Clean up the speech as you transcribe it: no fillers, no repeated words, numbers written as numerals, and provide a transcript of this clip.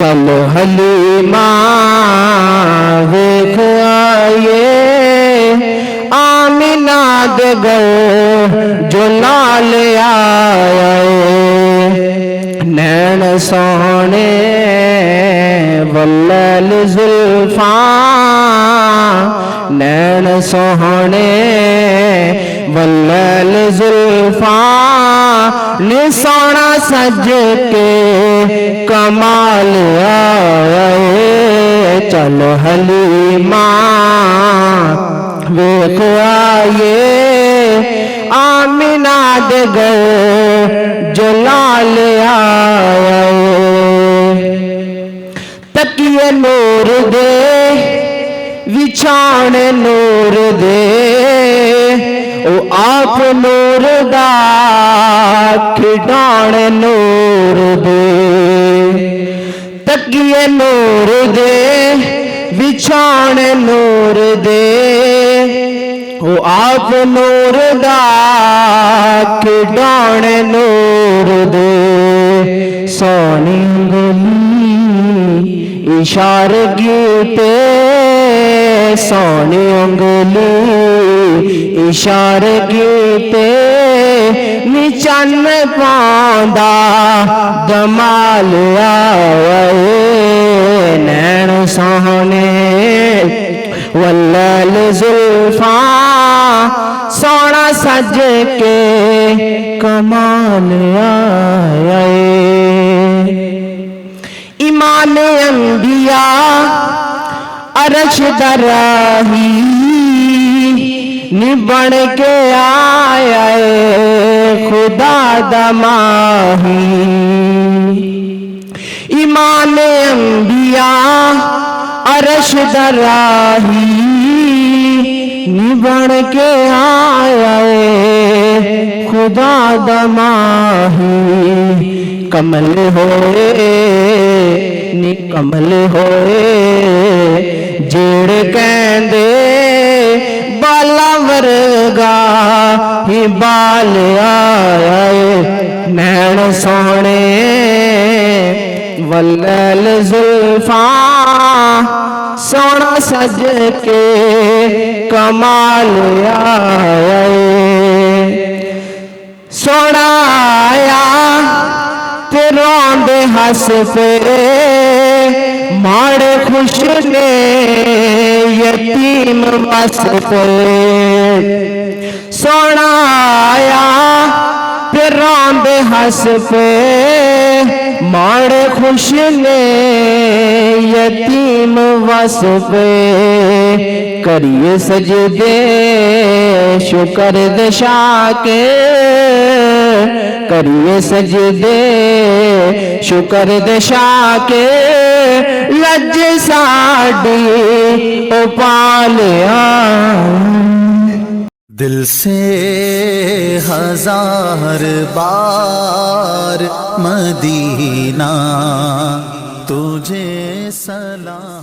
چلو حلیمہ ویکھ آئیے آمینہ دے گھر جو لال آئے نین سونے واللیل زلفاں نین سونے واللیل زلفاں نے سونا سج کے کمال آئے چلو حلیمہ ویکھ آئیے آمینہ دے گھر جو لال آئے تکیے نور دے وچھانے نور دے او آپ نور دا کھڈانے نور دے تکیے نور دے وچھانے نور دے او آپ نور دا کھڈانے نور دے سونی گلی اشارے گیتے سونی انگلی اشارے گیتے نیچن پاندہ دمال آئے نین سونے واللیل زلفاں سونا سج کے کمال آئے ایمان انبیاء عرش دراہی نبڑ کے آئے خدا دماہی ایمان انبیاء عرش دراہی نبڑ کے آئے خدا دماہی کمل ہوئے نی کمل ہوئے جیڑ کہندے بالا ورگا ہی بال آئے نین سونے واللیل زلفاں سونا سج کے کمال آئے سونا آیا تے روندے ہس پہ ماڑے خوش نے یتیم وس پہ سونا آیا تے روندے ہس پہ ماڑے خوش نے یتیم وس پہ کریے سجدے شکر دشا کے کریے سجدے شکر دشا کے لج ساڑی او پالیا دل سے ہزار بار مدینہ تجھے سلام